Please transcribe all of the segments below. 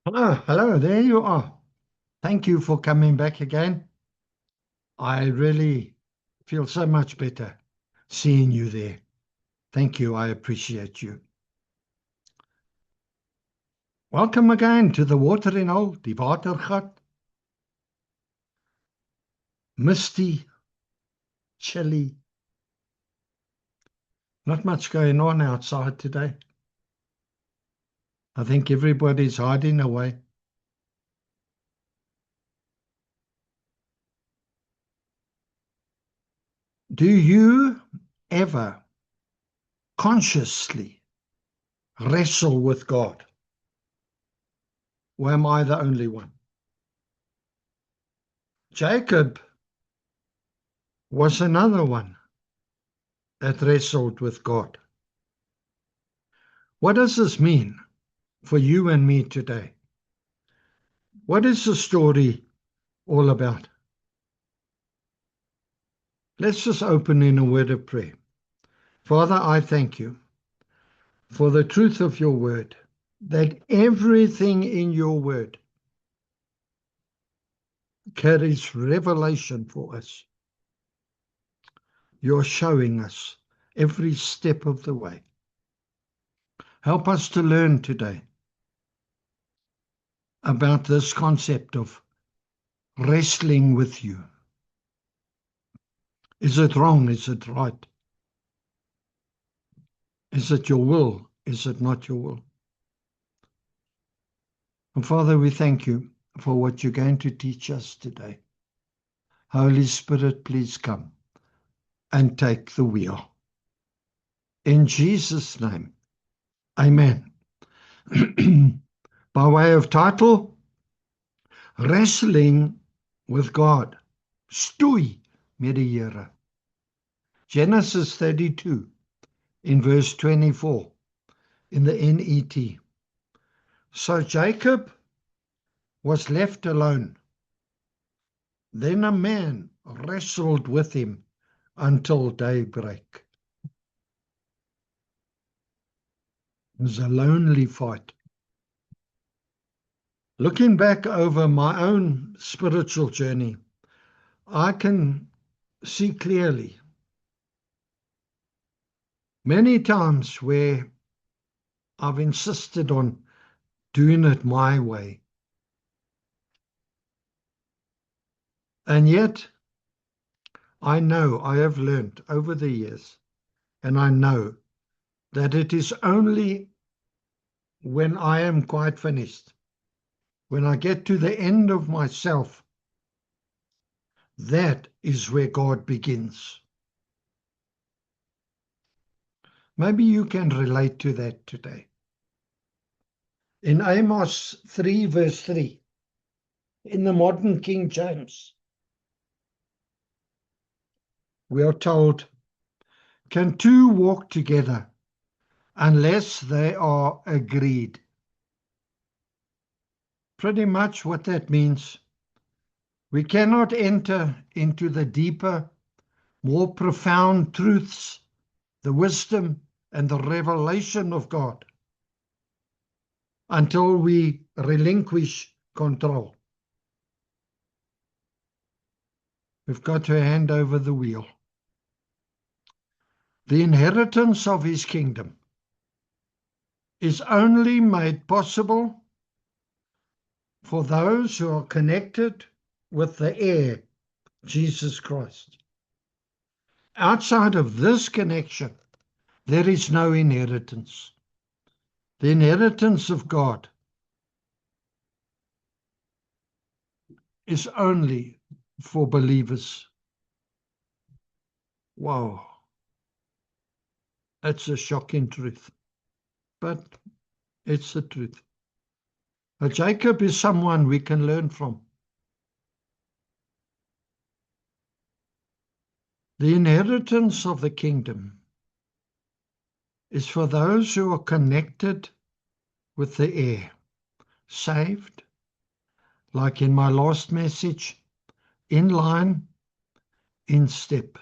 Hello, there you are. Thank you for coming back again. I really feel so much better seeing you there. Thank you. I appreciate you. Welcome again to the Watering Hole, die Watergat. Misty, chilly. Not much going on outside today. I think everybody's hiding away. Do you ever consciously wrestle with God? Or am I the only one? Jacob was another one that wrestled with God. What does this mean for you and me today? What is the story all about? Let's just open in a word of prayer. Father, I thank you for the truth of your word, that everything in your word carries revelation for us. You're showing us every step of the way. Help us to learn today about this concept of wrestling with you. Is it wrong? Is it right? Is it your will? Is it not your will? And Father, we thank you for what you're going to teach us today. Holy Spirit, please come and take the wheel. In Jesus' name, amen. By way of title, Wrestling with God. Stoei met die Here. Genesis 32 in verse 24 in the NET. So Jacob was left alone. Then a man wrestled with him until daybreak. It was a lonely fight. Looking back over my own spiritual journey, I can see clearly many times where I've insisted on doing it my way. And yet, I know, I have learned over the years, and I know that it is only when I am quite finished, when I get to the end of myself, that is where God begins. Maybe you can relate to that today. In Amos 3 verse 3, in the modern King James, we are told, can two walk together unless they are agreed? Pretty much what that means. We cannot enter into the deeper, more profound truths, the wisdom and the revelation of God until we relinquish control. We've got to hand over the wheel. The inheritance of his kingdom is only made possible for those who are connected with the heir, Jesus Christ. Outside of this connection, there is no inheritance. The inheritance of God is only for believers. Wow, that's a shocking truth, but it's the truth. But Jacob is someone we can learn from. The inheritance of the kingdom is for those who are connected with the heir, saved, like in my last message, in line, in step,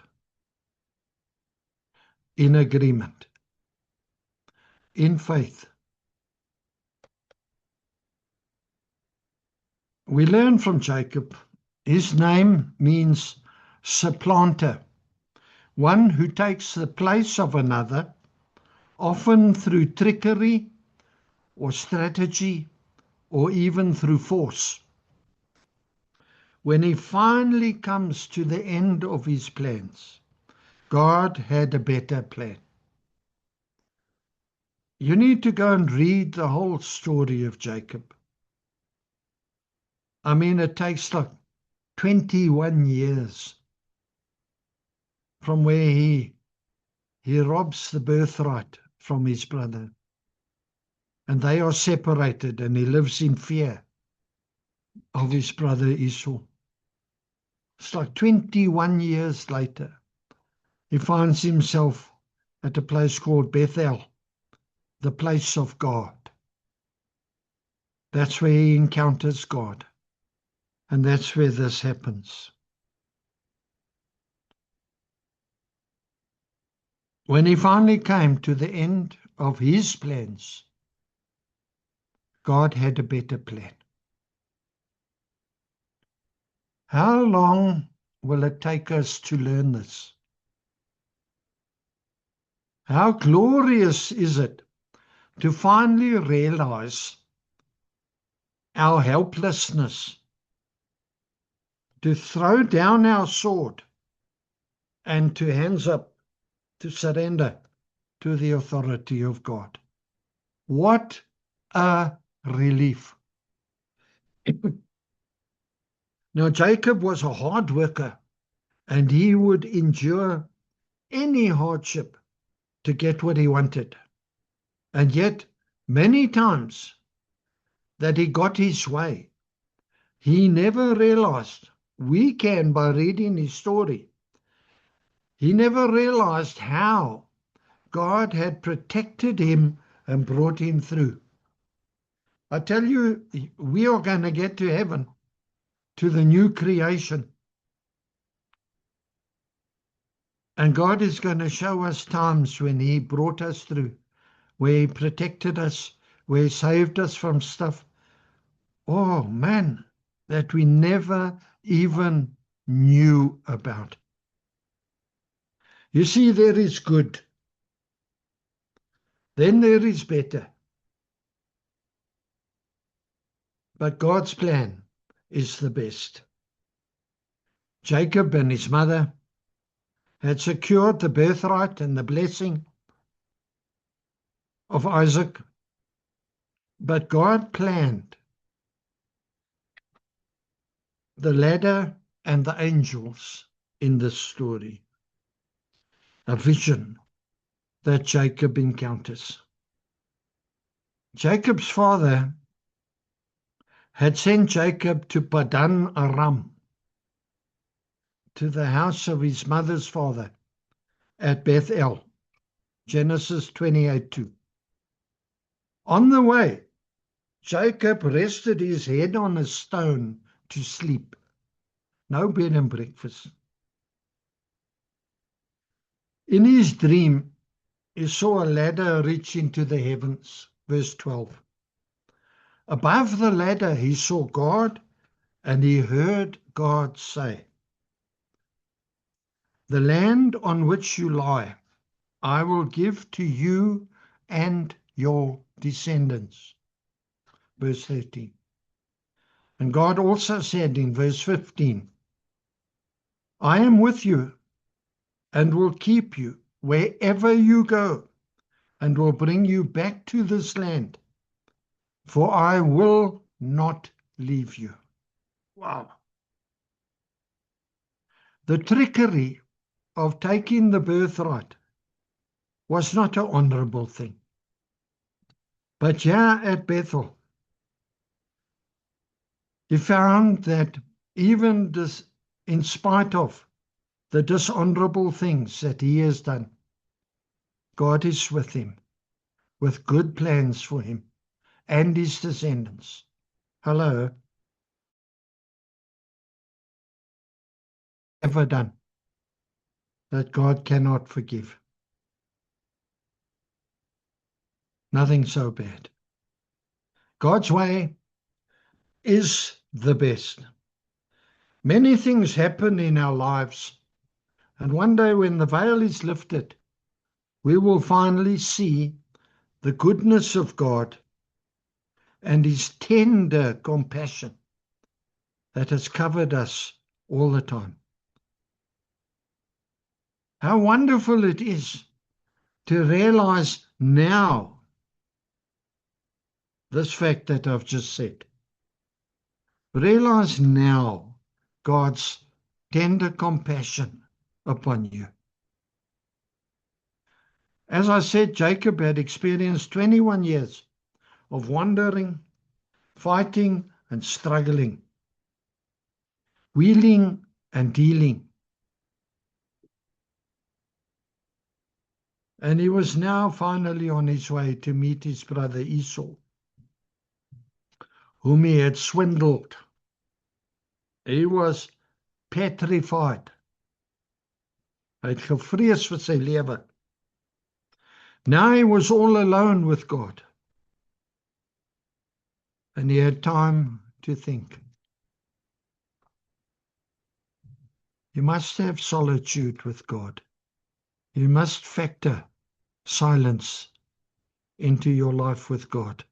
in agreement, in faith. we learn from Jacob, his name means supplanter, one who takes the place of another, often through trickery or strategy or even through force. When he finally comes to the end of his plans, God had a better plan. You need to go and read the whole story of Jacob. I mean, it takes like 21 years from where he robs the birthright from his brother. And they are separated, and he lives in fear of his brother Esau. It's like 21 years later, he finds himself at a place called Bethel, the place of God. That's where he encounters God. And that's where this happens. When he finally came to the end of his plans, God had a better plan. How long will it take us to learn this? How glorious is it to finally realize our helplessness, to throw down our sword and to hands up, to surrender to the authority of God. What a relief. Now, Jacob was a hard worker, and he would endure any hardship to get what he wanted. And yet, many times that he got his way, he never realized, we can by reading his story, he never realized how God had protected him and brought him through. I tell you, we are going to get to heaven, to the new creation. And God is going to show us times when he brought us through, where he protected us, where he saved us from stuff. Oh, man, that we never even knew about. You see, there is good. Then there is better. But God's plan is the best. Jacob and his mother had secured the birthright and the blessing of Isaac, but God planned the ladder and the angels in this story. A vision that Jacob encounters. Jacob's father had sent Jacob to Padan Aram, to the house of his mother's father at Bethel, Genesis 28:2. On the way, Jacob rested his head on a stone to sleep. No bed and breakfast. In his dream, he saw a ladder reach into the heavens, verse 12. Above the ladder, he saw God, and he heard God say, "The land on which you lie, I will give to you and your descendants." Verse 13. And God also said in verse 15, "I am with you and will keep you wherever you go, and will bring you back to this land, for I will not leave you." Wow. The trickery of taking the birthright was not an honorable thing. But here at Bethel, he found that even this, in spite of the dishonorable things that he has done, God is with him, with good plans for him and his descendants. Hello. Ever done that God cannot forgive? Nothing so bad. God's way is the best. Many things happen in our lives, and one day when the veil is lifted, we will finally see the goodness of God and his tender compassion that has covered us all the time. How wonderful it is to realize now this fact that I've just said. Realize now God's tender compassion upon you. As I said, Jacob had experienced 21 years of wandering, fighting and struggling, wheeling and dealing. And he was now finally on his way to meet his brother Esau, whom he had swindled. He was petrified. Hy het gevrees vir sy lewe. Now he was all alone with God. And he had time to think. You must have solitude with God. You must factor silence into your life with God,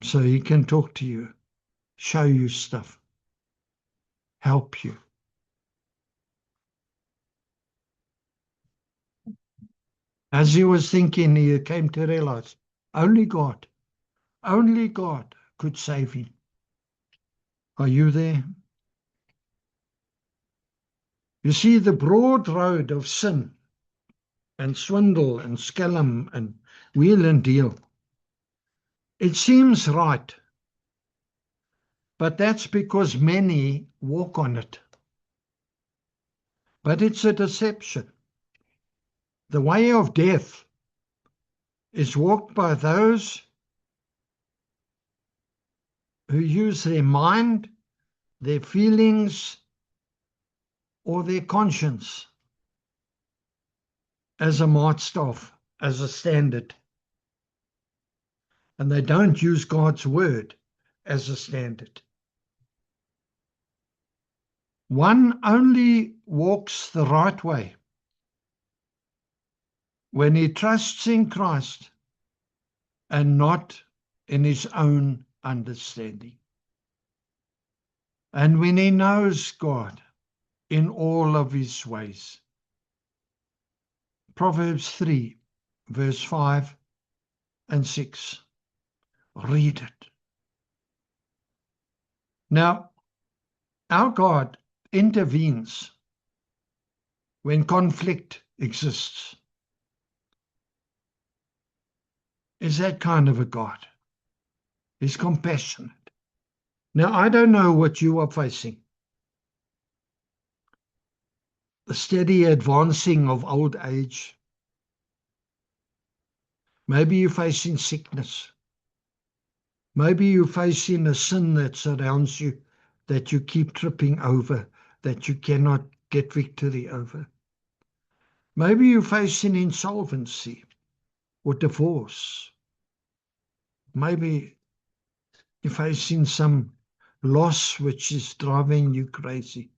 so he can talk to you, show you stuff, help you. As he was thinking, he came to realize only God could save him. Are you there? You see, the broad road of sin and swindle and scam and wheel and deal, it seems right, but that's because many walk on it. But it's a deception. The way of death is walked by those who use their mind, their feelings, or their conscience as a maatstaf, as a standard. And they don't use God's word as a standard. One only walks the right way when he trusts in Christ and not in his own understanding. And when he knows God in all of his ways. Proverbs 3, verse 5 and 6. Read it. Now, our God intervenes when conflict exists. Is that kind of a God? He's compassionate. Now, I don't know what you are facing. The steady advancing of old age. Maybe you're facing sickness. Maybe you're facing a sin that surrounds you, that you keep tripping over, that you cannot get victory over. Maybe you're facing insolvency or divorce. Maybe you're facing some loss which is driving you crazy.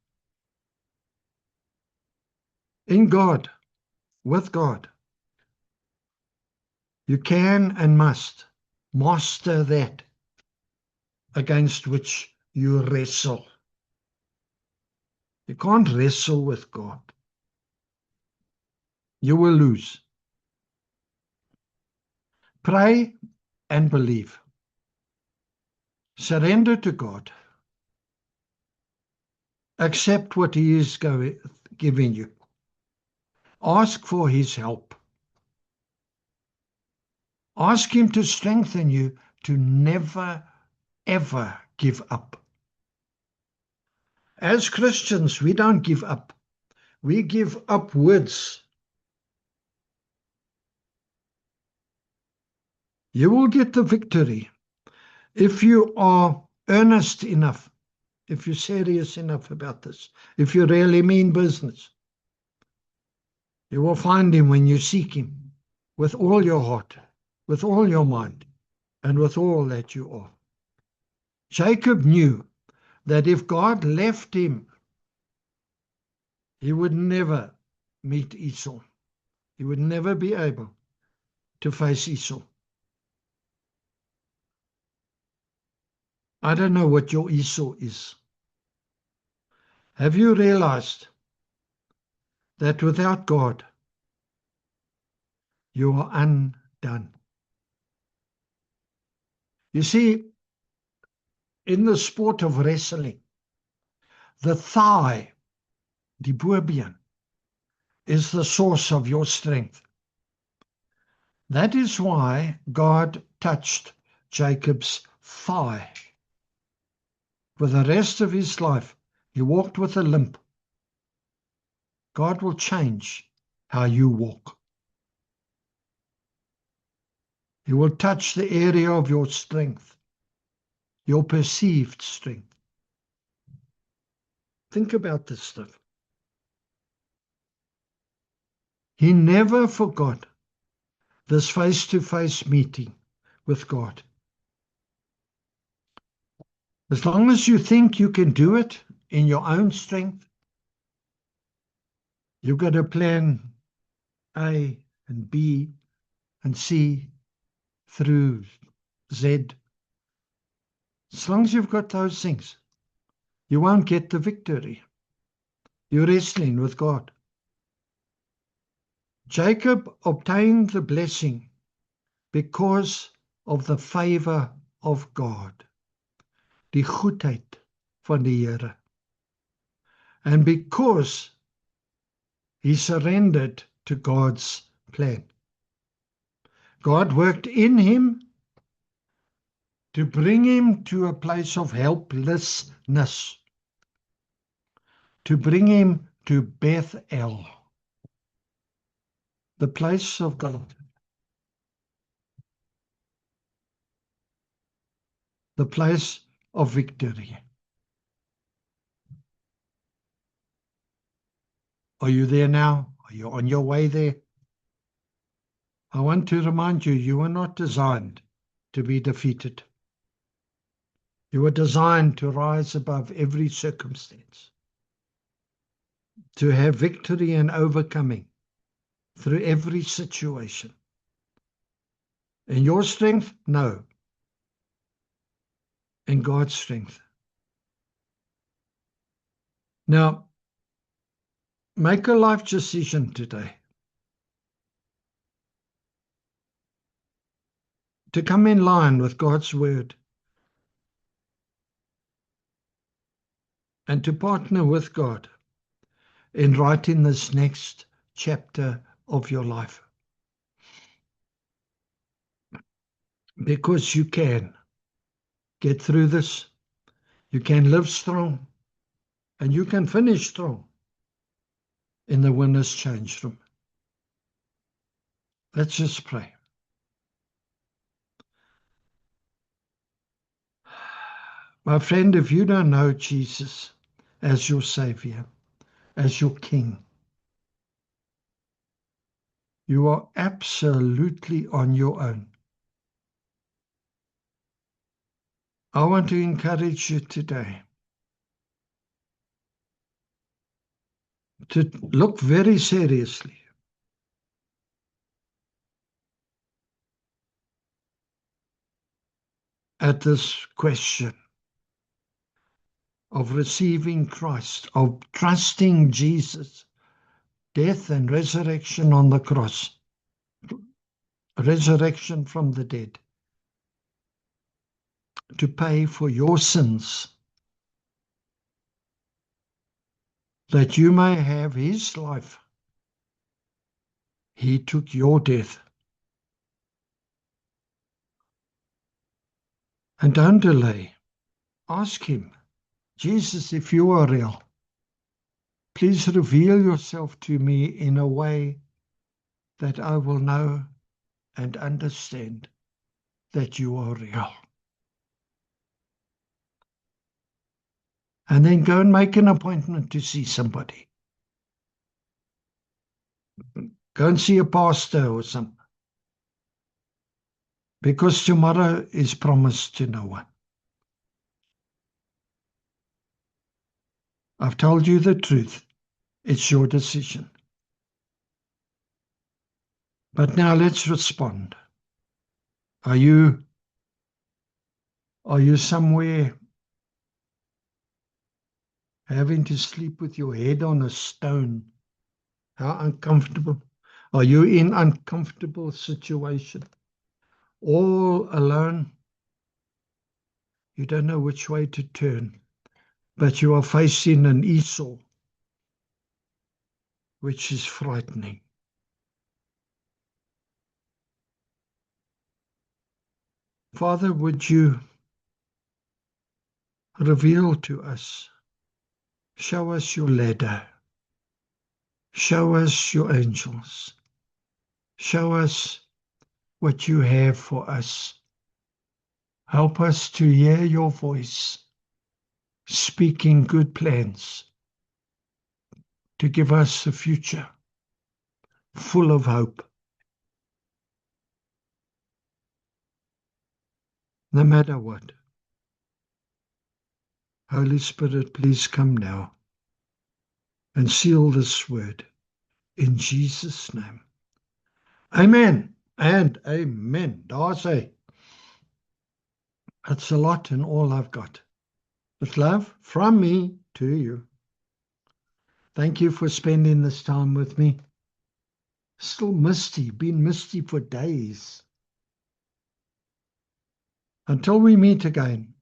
In God, with God, you can and must master that against which you wrestle. You can't wrestle with God. You will lose. Pray and believe. Surrender to God. Accept what He is giving you. Ask for His help. Ask Him to strengthen you to never, ever give up. As Christians, we don't give up. We give upwards. You will get the victory if you are earnest enough, if you're serious enough about this, if you really mean business. You will find Him when you seek Him with all your heart, with all your mind, and with all that you are. Jacob knew that if God left him, he would never meet Esau. He would never be able to face Esau. I don't know what your Esau is. Have you realized that without God, you are undone? You see, in the sport of wrestling, the thigh, die bobeen, is the source of your strength. That is why God touched Jacob's thigh. For the rest of his life, he walked with a limp. God will change how you walk. He will touch the area of your strength, your perceived strength. Think about this stuff. He never forgot this face-to-face meeting with God. As long as you think you can do it in your own strength, you've got to plan A and B and C through Z. As long as you've got those things, you won't get the victory. You're wrestling with God. Jacob obtained the blessing because of the favor of God, die goedheid van die Here. And because he surrendered to God's plan. God worked in him to bring him to a place of helplessness, to bring him to Bethel, the place of God, the place of victory. Are you there now? Are you on your way there? I want to remind you, you are not designed to be defeated. You are designed to rise above every circumstance, to have victory and overcoming through every situation. In your strength? No. In God's strength. Now, make a life decision today to come in line with God's word and to partner with God in writing this next chapter of your life. Because you can get through this, you can live strong, and you can finish strong in the winner's change room. Let's just pray. My friend, if you don't know Jesus as your Savior, as your King, you are absolutely on your own. I want to encourage you today to look very seriously at this question of receiving Christ, of trusting Jesus, death and resurrection on the cross, resurrection from the dead, to pay for your sins, that you may have his life. He took your death. And don't delay. Ask him, Jesus, if you are real, please reveal yourself to me in a way that I will know and understand that you are real. And then go and make an appointment to see somebody. Go and see a pastor or something. Because tomorrow is promised to no one. I've told you the truth. It's your decision. But now let's respond. Are you somewhere having to sleep with your head on a stone? How uncomfortable. Are you in uncomfortable situation? All alone? You don't know which way to turn, but you are facing an Esau, which is frightening. Father, would you reveal to us, show us your ladder, show us your angels, show us what you have for us. Help us to hear your voice, speaking good plans, to give us a future full of hope. No matter what. Holy Spirit, please come now and seal this word in Jesus' name. Amen and amen. Daar sê, it's a lot and all I've got. With love from me to you. Thank you for spending this time with me. Still misty, been misty for days. Until we meet again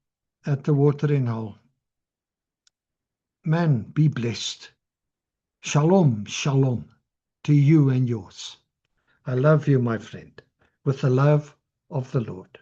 at the watering hole. Man, be blessed. Shalom, shalom to you and yours. I love you, my friend, with the love of the Lord.